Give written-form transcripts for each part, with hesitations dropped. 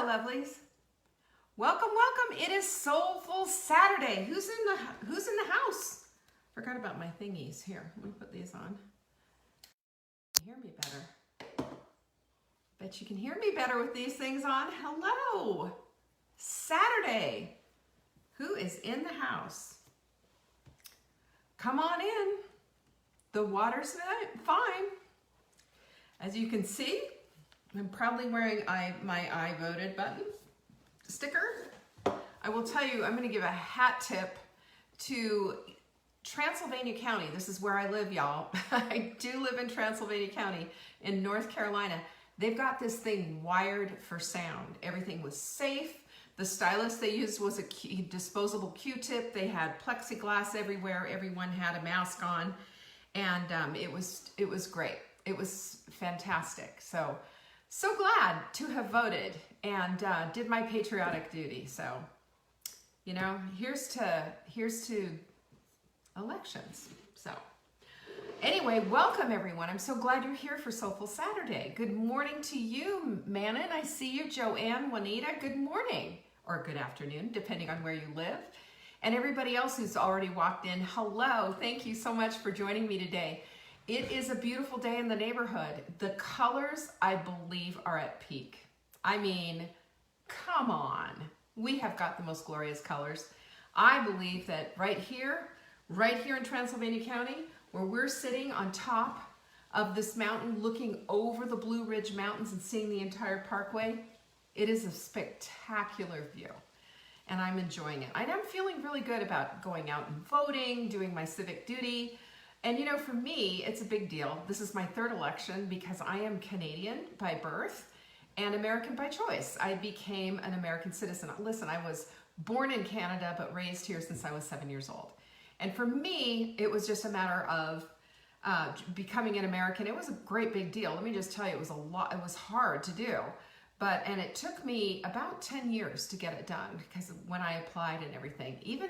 Hello, lovelies. Welcome, welcome. It is Soulful Saturday. Who's in the house? Forgot about my thingies. Here, let me put these on. Hear me better. Bet you can hear me better with these things on. Hello. Saturday. Who is in the house? Come on in. The water's fine. As you can see, I'm proudly wearing my I voted button sticker. I will tell you, I'm going to give a hat tip to Transylvania County. This is where I live, y'all. I do live in Transylvania County in North Carolina. They've got this thing wired for sound. Everything was safe. The stylus they used was a disposable Q-tip. They had plexiglass everywhere. Everyone had a mask on, and it was great. It was fantastic. So glad to have voted and did my patriotic duty. So, you know, here's to elections. So anyway, welcome everyone. I'm so glad you're here for Soulful Saturday. Good morning to you, Manon. I see you, Joanne, Juanita. Good morning or good afternoon, depending on where you live. And everybody else who's already walked in, hello. Thank you so much for joining me today. It is a beautiful day in the neighborhood. The colors, I believe, are at peak. I mean, come on. We have got the most glorious colors. I believe that right here in Transylvania County, where we're sitting on top of this mountain looking over the Blue Ridge Mountains and seeing the entire parkway, it is a spectacular view. And I'm enjoying it. I'm feeling really good about going out and voting, doing my civic duty. And you know, for me, it's a big deal. This is my third election because I am Canadian by birth and American by choice. I became an American citizen. Listen, I was born in Canada, but raised here since I was 7 years old. And for me, it was just a matter of becoming an American. It was a great big deal. Let me just tell you, it was a lot. It was hard to do. And it took me about 10 years to get it done because when I applied and everything, even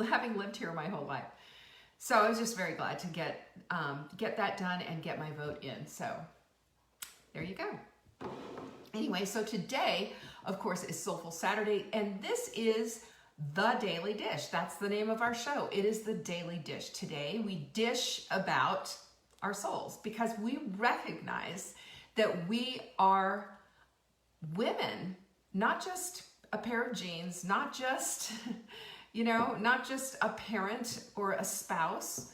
having lived here my whole life. So I was just very glad to get that done and get my vote in. So there you go. Anyway, so today, of course, is Soulful Saturday, and this is The Daily Dish. That's the name of our show. It is The Daily Dish. Today, we dish about our souls because we recognize that we are women, not just a pair of jeans, not just... you know, not just a parent or a spouse,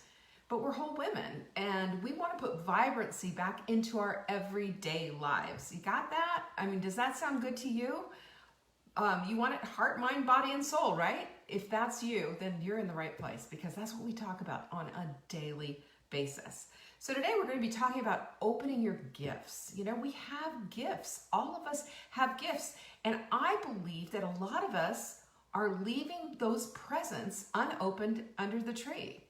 but we're whole women. And we want to put vibrancy back into our everyday lives. You got that? I mean, does that sound good to you? You want it heart, mind, body, and soul, right? If that's you, then you're in the right place because that's what we talk about on a daily basis. So today we're going to be talking about opening your gifts. You know, we have gifts. All of us have gifts. And I believe that a lot of us are leaving those presents unopened under the tree.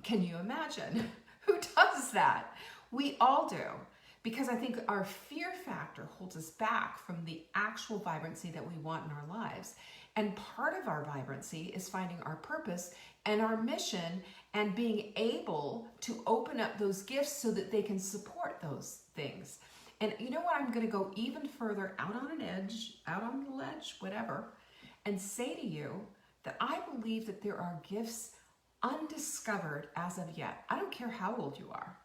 Can you imagine? Who does that? We all do, because I think our fear factor holds us back from the actual vibrancy that we want in our lives. And part of our vibrancy is finding our purpose and our mission and being able to open up those gifts so that they can support those things. And you know what? I'm going to go even further out on an edge, out on the ledge, whatever, and say to you that I believe that there are gifts undiscovered as of yet. I don't care how old you are.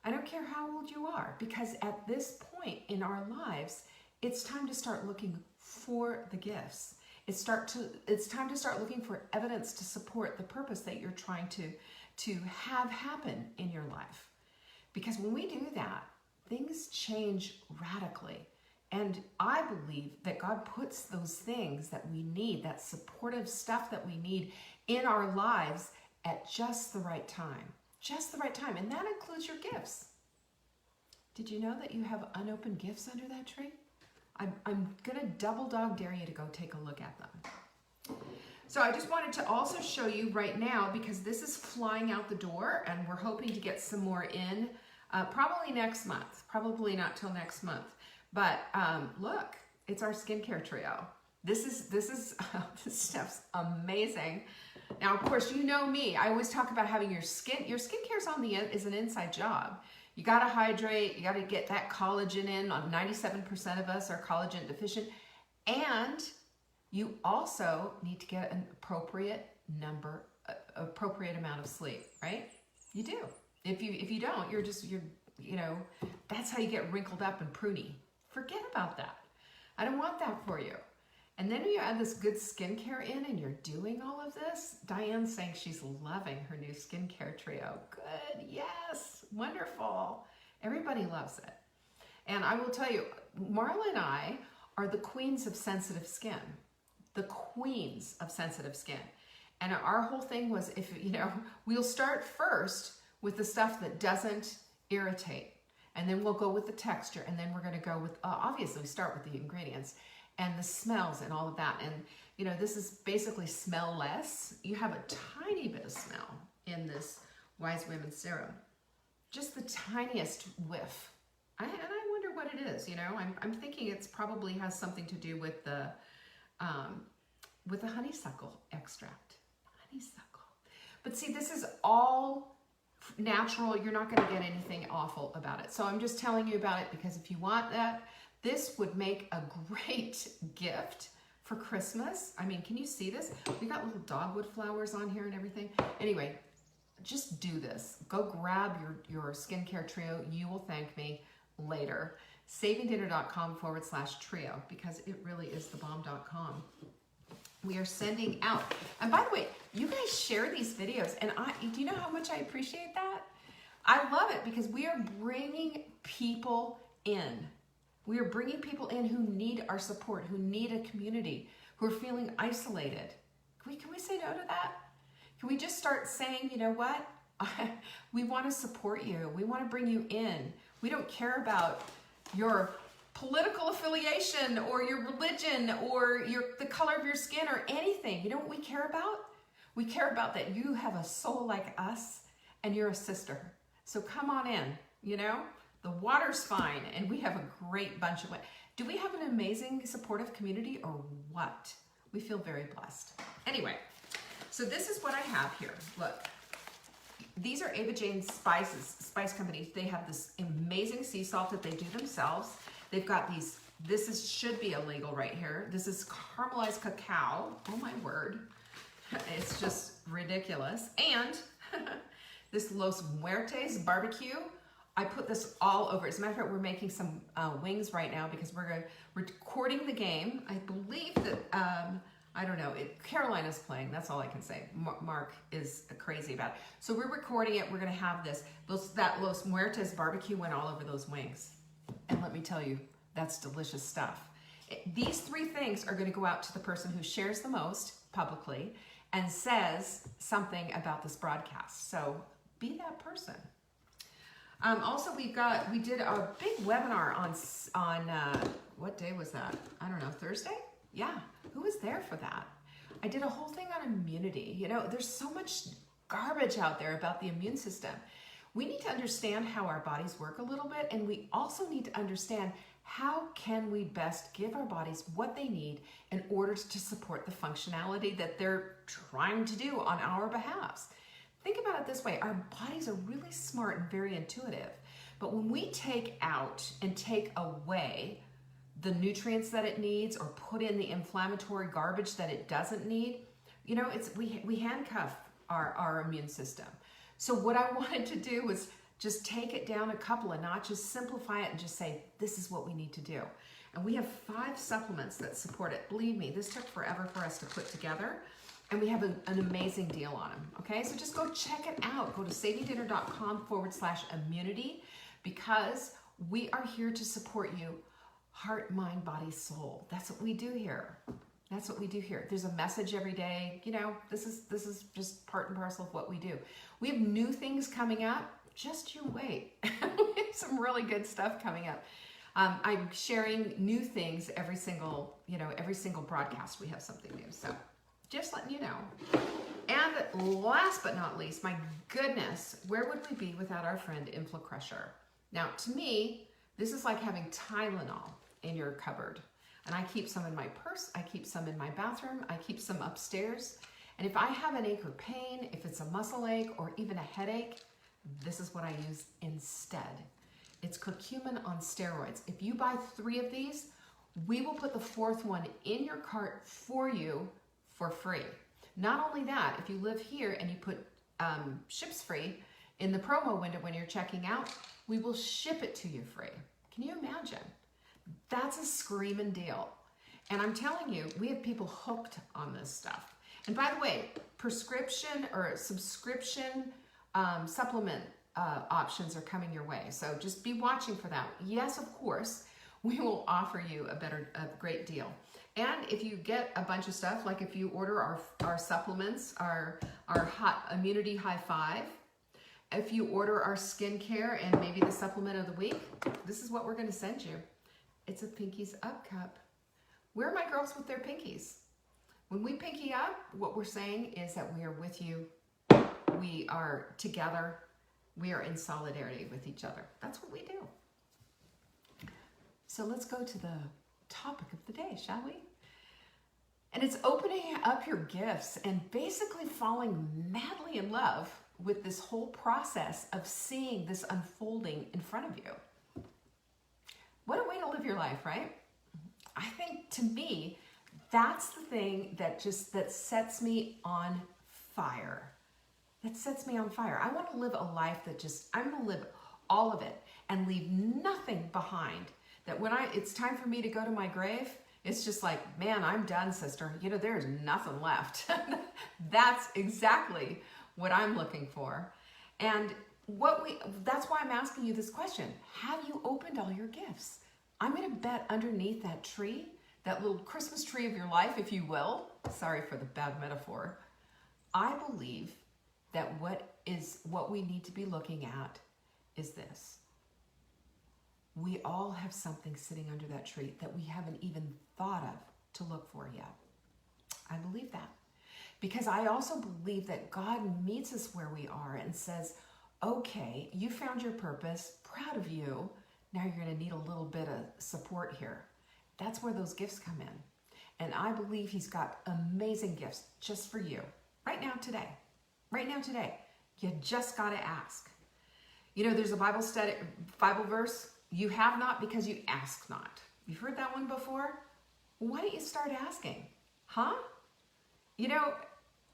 I don't care how old you are, because at this point in our lives, it's time to start looking for the gifts. It's time to start looking for evidence to support the purpose that you're trying to have happen in your life. Because when we do that, things change radically. And I believe that God puts those things that we need, that supportive stuff that we need in our lives at just the right time. Just the right time. And that includes your gifts. Did you know that you have unopened gifts under that tree? I'm going to double dog dare you to go take a look at them. So I just wanted to also show you right now, because this is flying out the door and we're hoping to get some more in probably next month. Probably not till next month. But look, it's our skincare trio. This stuff's amazing. Now, of course, you know me. I always talk about having your skincare's is an inside job. You got to hydrate. You got to get that collagen in. 97% of us are collagen deficient. And you also need to get an appropriate amount of sleep, right? You do. If you don't, you're that's how you get wrinkled up and pruny. Forget about that. I don't want that for you. And then when you add this good skincare in and you're doing all of this, Diane's saying she's loving her new skincare trio. Good, yes, wonderful. Everybody loves it. And I will tell you, Marla and I are the queens of sensitive skin. The queens of sensitive skin. And our whole thing was, we'll start first with the stuff that doesn't irritate. And then we'll go with the texture. And then we're going to go with, obviously, we start with the ingredients and the smells and all of that. And, this is basically smell less. You have a tiny bit of smell in this Wise Women Serum. Just the tiniest whiff. And I wonder what it is, I'm thinking it's probably has something to do with the honeysuckle extract. Honeysuckle. But see, this is all natural. You're not going to get anything awful about it. So I'm just telling you about it because if you want that, this would make a great gift for Christmas. I mean, can you see this? We got little dogwood flowers on here and everything. Anyway, just do this. Go grab your skincare trio. You will thank me later. savingdinner.com/trio because it really is thebomb.com. We are sending out. And by the way, you guys share these videos and do you know how much I appreciate that? I love it because we are bringing people in. We are bringing people in who need our support, who need a community, who are feeling isolated. Can we say no to that? Can we just start saying, you know what? We want to support you. We want to bring you in. We don't care about your political affiliation or your religion or the color of your skin or anything. You know what we care about? We care about that you have a soul like us and you're a sister. So come on in, The water's fine and we have a great bunch of... Do we have an amazing supportive community or what? We feel very blessed. Anyway, so this is what I have here. Look. These are Ava Jane's Spice Company. They have this amazing sea salt that they do themselves. They've got these, should be illegal right here. This is caramelized cacao. Oh my word. It's just ridiculous. And this Los Muertes barbecue. I put this all over. As a matter of fact, we're making some wings right now because we're recording the game. I believe that, I don't know, Carolina's playing, that's all I can say. Mark is crazy about it. So we're recording it, we're gonna have this. That Los Muertes barbecue went all over those wings. And let me tell you, that's delicious stuff. These three things are gonna go out to the person who shares the most publicly and says something about this broadcast. So be that person. Also, we did a big webinar on what day was that? I don't know, Thursday? Yeah, who was there for that? I did a whole thing on immunity. There's so much garbage out there about the immune system. We need to understand how our bodies work a little bit, and we also need to understand how can we best give our bodies what they need in order to support the functionality that they're trying to do on our behalf. Think about it this way. Our bodies are really smart and very intuitive, but when we take out and take away the nutrients that it needs or put in the inflammatory garbage that it doesn't need, we handcuff our immune system. So what I wanted to do was just take it down a couple of notches, simplify it, and just say, this is what we need to do. And we have 5 supplements that support it. Believe me, this took forever for us to put together, and we have an amazing deal on them, okay? So just go check it out. Go to savingdinner.com/immunity because we are here to support you. Heart, mind, body, soul. That's what we do here. That's what we do here. There's a message every day. This is just part and parcel of what we do. We have new things coming up. Just you wait. We have some really good stuff coming up. I'm sharing new things every single broadcast. We have something new. So just letting you know. And last but not least, my goodness, where would we be without our friend InflaCrusher? Now, to me, this is like having Tylenol in your cupboard. And I keep some in my purse, I keep some in my bathroom, I keep some upstairs. And if I have an ache or pain, if it's a muscle ache or even a headache, this is what I use instead. It's curcumin on steroids. If you buy 3 of these, we will put the fourth one in your cart for you for free. Not only that, if you live here and you put ships free in the promo window when you're checking out, we will ship it to you free. Can you imagine? That's a screaming deal. And I'm telling you, we have people hooked on this stuff. And by the way, prescription or subscription supplement options are coming your way. So just be watching for that. Yes, of course, we will offer you a great deal. And if you get a bunch of stuff, like if you order our supplements, our hot immunity high five, if you order our skincare and maybe the supplement of the week, this is what we're going to send you. It's a Pinkies Up cup. Where are my girls with their pinkies? When we pinky up, what we're saying is that we are with you. We are together. We are in solidarity with each other. That's what we do. So let's go to the topic of the day, shall we? And it's opening up your gifts and basically falling madly in love with this whole process of seeing this unfolding in front of you. What a way to live your life, right? I think, to me, that's the thing that sets me on fire. That sets me on fire. I want to live a life I'm going to live all of it and leave nothing behind. That when it's time for me to go to my grave, it's just like, man, I'm done, sister. There's nothing left. That's exactly what I'm looking for. And that's why I'm asking you this question. Have you opened all your gifts? I'm going to bet underneath that tree, that little Christmas tree of your life, if you will. Sorry for the bad metaphor. I believe that what we need to be looking at is this. We all have something sitting under that tree that we haven't even thought of to look for yet. I believe that. Because I also believe that God meets us where we are and says, okay, you found your purpose, proud of you. Now you're going to need a little bit of support here. That's where those gifts come in. And I believe he's got amazing gifts just for you. Right now, today. Right now, today. You just got to ask. There's a Bible verse, you have not because you ask not. You've heard that one before? Why don't you start asking? Huh?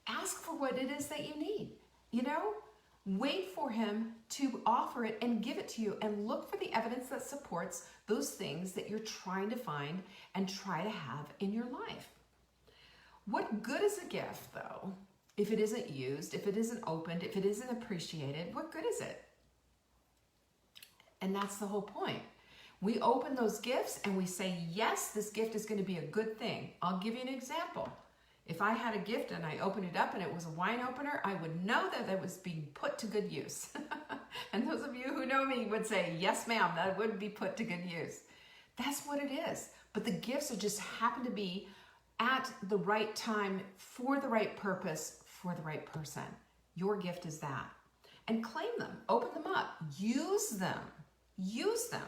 Ask for what it is that you need. Wait for him to offer it and give it to you, and look for the evidence that supports those things that you're trying to find and try to have in your life. What good is a gift, though, if it isn't used, if it isn't opened, if it isn't appreciated? What good is it? And that's the whole point. We open those gifts and we say, yes, this gift is going to be a good thing. I'll give you an example. If I had a gift and I opened it up and it was a wine opener, I would know that it was being put to good use. And those of you who know me would say, yes, ma'am, that would be put to good use. That's what it is. But the gifts just happen to be at the right time, for the right purpose, for the right person. Your gift is that. And claim them, open them up, use them, use them.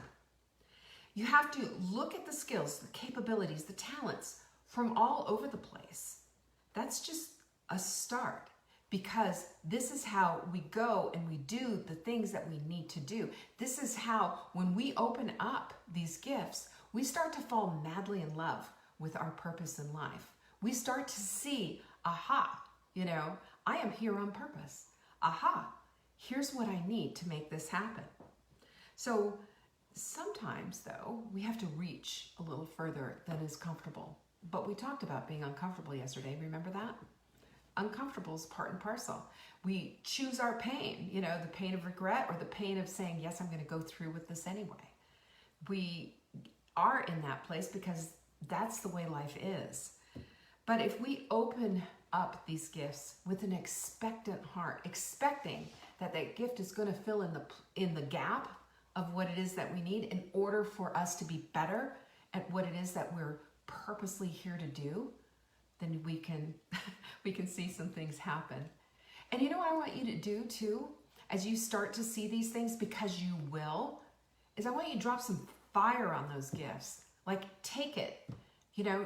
You have to look at the skills, the capabilities, the talents from all over the place. That's just a start, because this is how we go and we do the things that we need to do. This is how, when we open up these gifts, we start to fall madly in love with our purpose in life. We start to see, aha, I am here on purpose. Aha, here's what I need to make this happen. So sometimes, though, we have to reach a little further than is comfortable. But we talked about being uncomfortable yesterday. Remember that? Uncomfortable is part and parcel. We choose our pain, the pain of regret or the pain of saying, yes, I'm going to go through with this anyway. We are in that place because that's the way life is. But if we open up these gifts with an expectant heart, expecting that gift is going to fill in the gap of what it is that we need in order for us to be better at what it is that we're purposely here to do, then we can see some things happen. And what I want you to do too, as you start to see these things, because you will, is I want you to drop some fire on those gifts. Like, take it,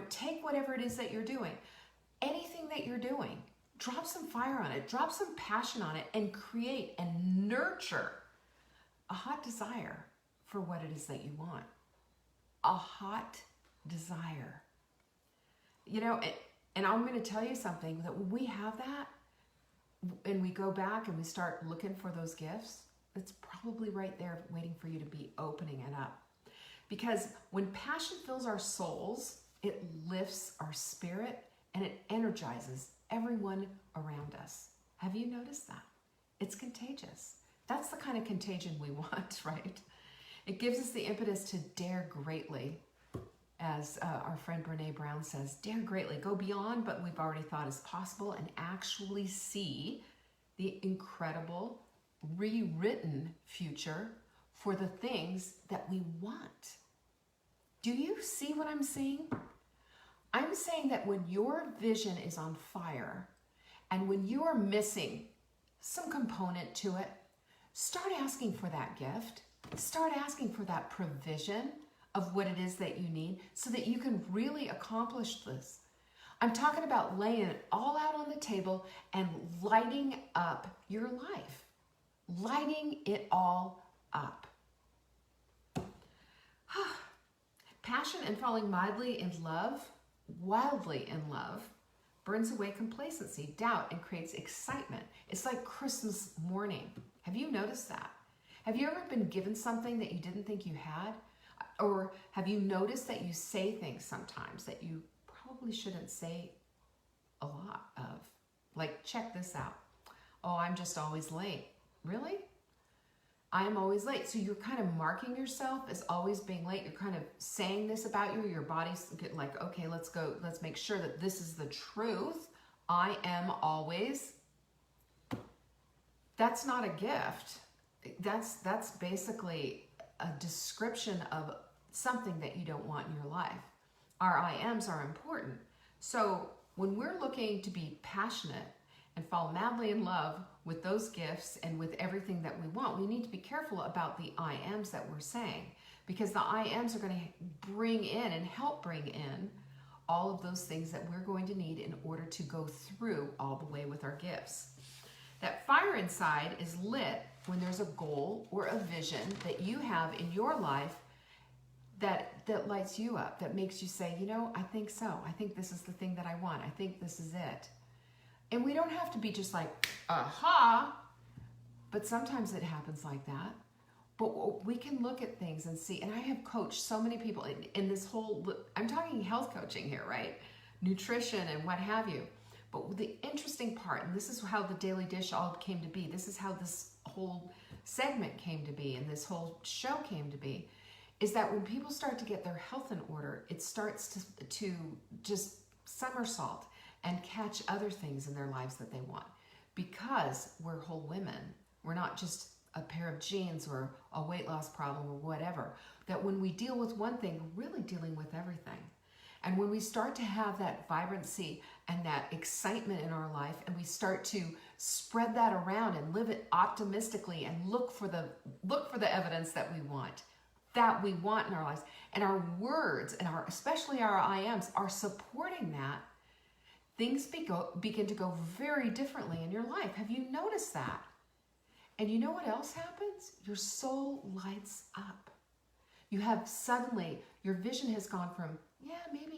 take whatever it is that you're doing, anything that you're doing, drop some fire on it, drop some passion on it, and create and nurture a hot desire for what it is that you want. A hot desire. You know, and I'm going to tell you something, that when we have that, and we go back and we start looking for those gifts, it's probably right there waiting for you to be opening it up. Because when passion fills our souls, it lifts our spirit and it energizes everyone around us. Have you noticed that? It's contagious. That's the kind of contagion we want, right? It gives us the impetus to dare greatly. As our friend Brene Brown says, dare greatly, go beyond what we've already thought is possible and actually see the incredible, rewritten future for the things that we want. Do you see what I'm saying? I'm saying that when your vision is on fire and when you are missing some component to it, start asking for that gift. Start asking for that provision of what it is that you need so that you can really accomplish this. I'm talking about laying it all out on the table and lighting up your life. Lighting it all up. Passion and falling wildly in love, burns away complacency, doubt, and creates excitement. It's like Christmas morning. Have you noticed that? Have you ever been given something that you didn't think you had? Or have you noticed that you say things sometimes that you probably shouldn't say a lot of? Like, check this out. Oh, I'm just always late. Really? I am always late. So you're kind of marking yourself as always being late. You're kind of saying this about you. Your body's like, okay, let's go. Let's make sure that this is the truth. I am always. That's not a gift. That's basically a description of something that you don't want in your life. Our I ams are important. So when we're looking to be passionate and fall madly in love with those gifts and with everything that we want, we need to be careful about the I ams that we're saying, because the I ams are going to bring in and help bring in all of those things that we're going to need in order to go through all the way with our gifts. That fire inside is lit when there's a goal or a vision that you have in your life that lights you up, that makes you say, you know, I think so. I think this is the thing that I want. I think this is it. And we don't have to be just like, aha, but sometimes it happens like that. But we can look at things and see, and I have coached so many people in this whole, I'm talking health coaching here, right? Nutrition and what have you. But the interesting part, and this is how the Daily Dish all came to be, this is how this whole segment came to be and this whole show came to be, is that when people start to get their health in order, it starts to just somersault and catch other things in their lives that they want. Because we're whole women. We're not just a pair of jeans or a weight loss problem or whatever. That when we deal with one thing, we're really dealing with everything. And when we start to have that vibrancy and that excitement in our life, and we start to spread that around and live it optimistically and look for the evidence that we want in our lives, and our words and especially our I ams are supporting that, things begin to go very differently in your life. Have you noticed that? And you know what else happens? Your soul lights up. You have suddenly, your vision has gone from, yeah, maybe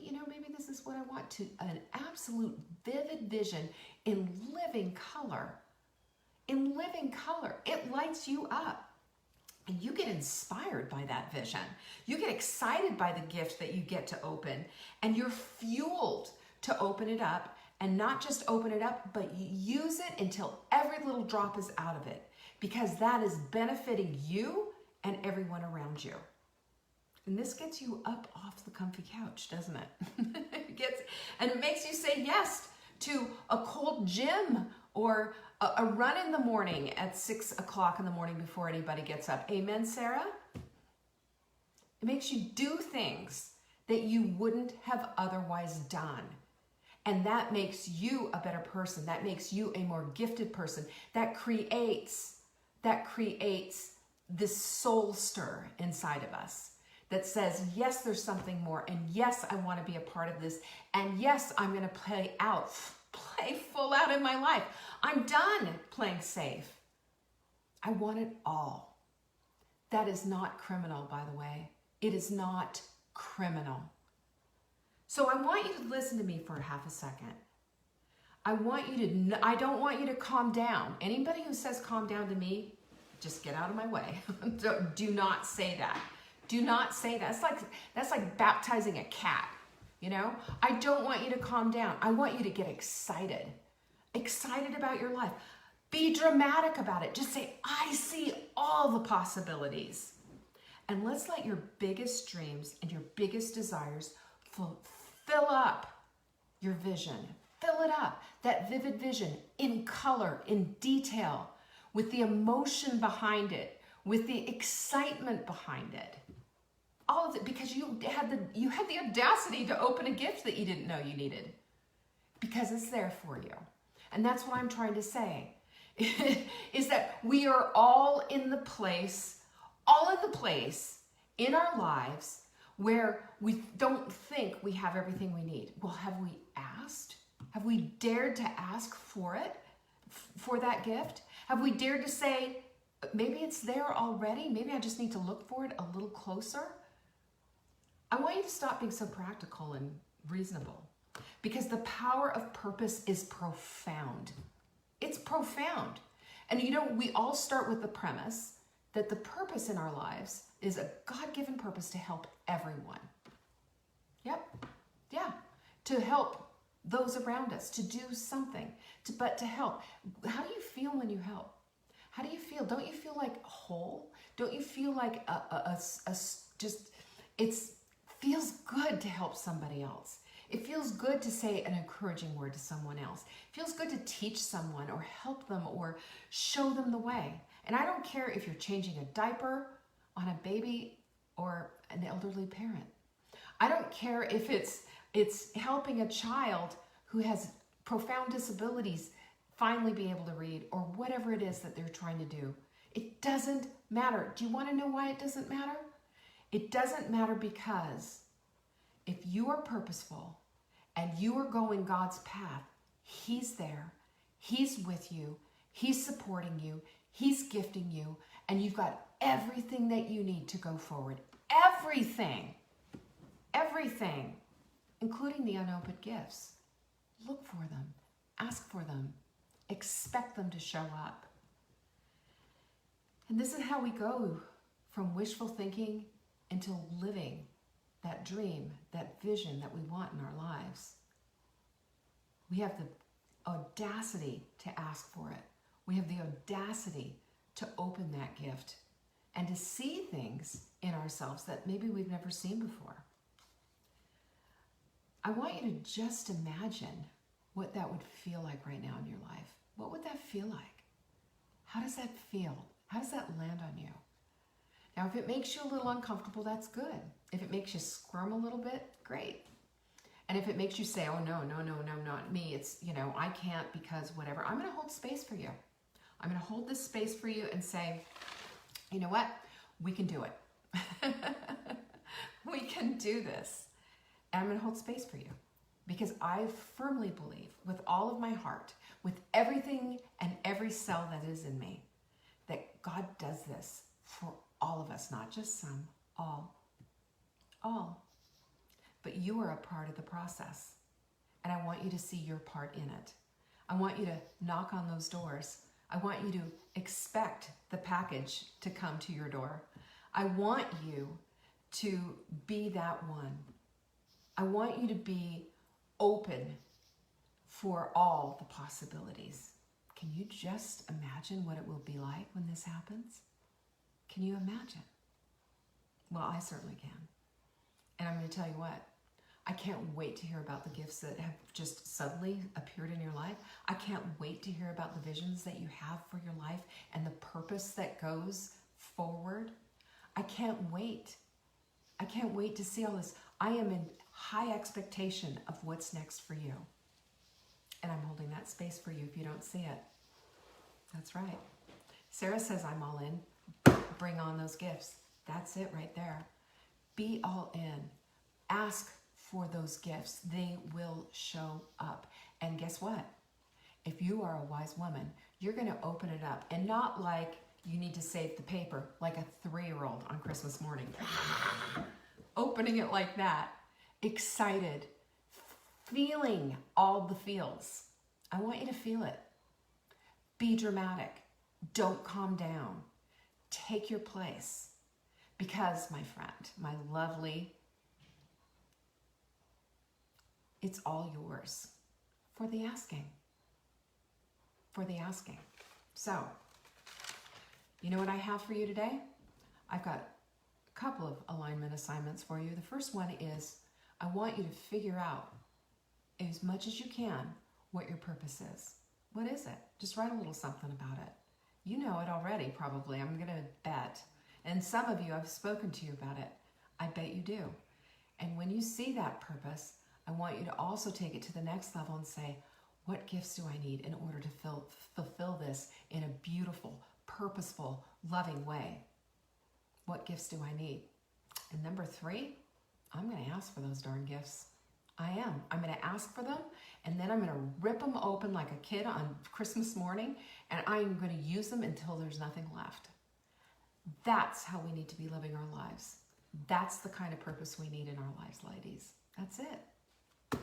this is what I want, to an absolute vivid vision in living color. In living color. It lights you up. And you get inspired by that vision. You get excited by the gift that you get to open. And you're fueled to open it up. And not just open it up, but use it until every little drop is out of it. Because that is benefiting you and everyone around you. And this gets you up off the comfy couch, doesn't it? It makes you say yes to a cold gym or a run in the morning at 6 o'clock in the morning before anybody gets up. Amen, Sarah? It makes you do things that you wouldn't have otherwise done. And that makes you a better person. That makes you a more gifted person. That creates this soul stir inside of us that says, yes, there's something more. And yes, I want to be a part of this. And yes, I'm going to play full out in my life. I'm done playing safe. I want it all. That is not criminal, by the way. It is not criminal. So I want you to listen to me for half a second. I don't want you to calm down. Anybody who says calm down to me, just get out of my way. Do not say that. Do not say that. That's like baptizing a cat, you know? I don't want you to calm down. I want you to get excited. Excited about your life. Be dramatic about it. Just say, I see all the possibilities. And let's let your biggest dreams and your biggest desires fill up your vision. Fill it up. That vivid vision in color, in detail, with the emotion behind it, with the excitement behind it. All of it, because you had the audacity to open a gift that you didn't know you needed. Because it's there for you. And that's what I'm trying to say. Is that we are all in the place in our lives where we don't think we have everything we need. Well, have we asked? Have we dared to ask for it, for that gift? Have we dared to say, maybe it's there already, maybe I just need to look for it a little closer? I want you to stop being so practical and reasonable, because the power of purpose is profound. It's profound. And you know, we all start with the premise that the purpose in our lives is a God-given purpose to help everyone. Yep. Yeah. To help those around us, to do something, but to help. How do you feel when you help? How do you feel? Don't you feel like whole? Don't you feel like it feels good to help somebody else? It feels good to say an encouraging word to someone else. It feels good to teach someone or help them or show them the way. And I don't care if you're changing a diaper on a baby or an elderly parent. I don't care if it's helping a child who has profound disabilities finally be able to read, or whatever it is that they're trying to do. It doesn't matter. Do you want to know why it doesn't matter? It doesn't matter because if you are purposeful and you are going God's path, He's there, He's with you, He's supporting you, He's gifting you, and you've got everything that you need to go forward. Everything, including the unopened gifts. Look for them, ask for them, expect them to show up. And this is how we go from wishful thinking into living that dream, that vision that we want in our lives. We have the audacity to ask for it. We have the audacity to open that gift and to see things in ourselves that maybe we've never seen before. I want you to just imagine what that would feel like right now in your life. What would that feel like? How does that feel? How does that land on you? Now, if it makes you a little uncomfortable, that's good. If it makes you squirm a little bit, great. And if it makes you say, oh, no, not me. It's, I can't because whatever. I'm going to hold space for you. I'm going to hold this space for you and say, you know what? We can do it. We can do this. And I'm going to hold space for you because I firmly believe with all of my heart, with everything and every cell that is in me, that God does this for all of us, not just some, all. But you are a part of the process, and I want you to see your part in it. I want you to knock on those doors. I want you to expect the package to come to your door. I want you to be that one. I want you to be open for all the possibilities. Can you just imagine what it will be like when this happens? Can you imagine? Well, I certainly can. And I'm going to tell you what, I can't wait to hear about the gifts that have just suddenly appeared in your life. I can't wait to hear about the visions that you have for your life and the purpose that goes forward. I can't wait. I can't wait to see all this. I am in high expectation of what's next for you. And I'm holding that space for you if you don't see it. That's right. Sarah says, I'm all in. Bring on those gifts. That's it right there. Be all in. Ask for those gifts. They will show up. And guess what? If you are a wise woman, you're going to open it up. And not like you need to save the paper, like a 3-year-old on Christmas morning. Opening it like that. Excited feeling all the feels. I want you to feel it. Be dramatic. Don't calm down. Take your place. Because, my friend, my lovely, it's all yours for the asking. For the asking. So, you know what I have for you today? I've got a couple of alignment assignments for you. The first one is, I want you to figure out as much as you can what your purpose is. What is it? Just write a little something about it. You know it already, probably. I'm going to bet. And some of you, I've spoken to you about it. I bet you do. And when you see that purpose, I want you to also take it to the next level and say, what gifts do I need in order to fulfill this in a beautiful, purposeful, loving way? What gifts do I need? And number 3, I'm going to ask for those darn gifts. I am. I'm going to ask for them, and then I'm going to rip them open like a kid on Christmas morning, and I'm going to use them until there's nothing left. That's how we need to be living our lives. That's the kind of purpose we need in our lives, ladies. That's it.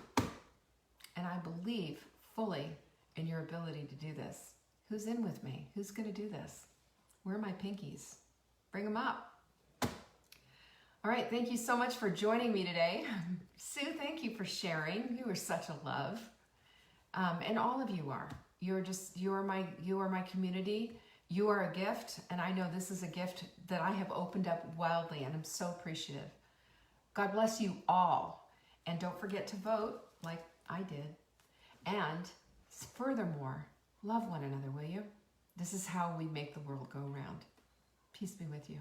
And I believe fully in your ability to do this. Who's in with me? Who's going to do this? Where are my pinkies? Bring them up. All right, thank you so much for joining me today. Sue, thank you for sharing. You are such a love. And all of you are. You are my community. You are a gift, and I know this is a gift that I have opened up wildly, and I'm so appreciative. God bless you all. And don't forget to vote like I did. And furthermore, love one another, will you? This is how we make the world go round. Peace be with you.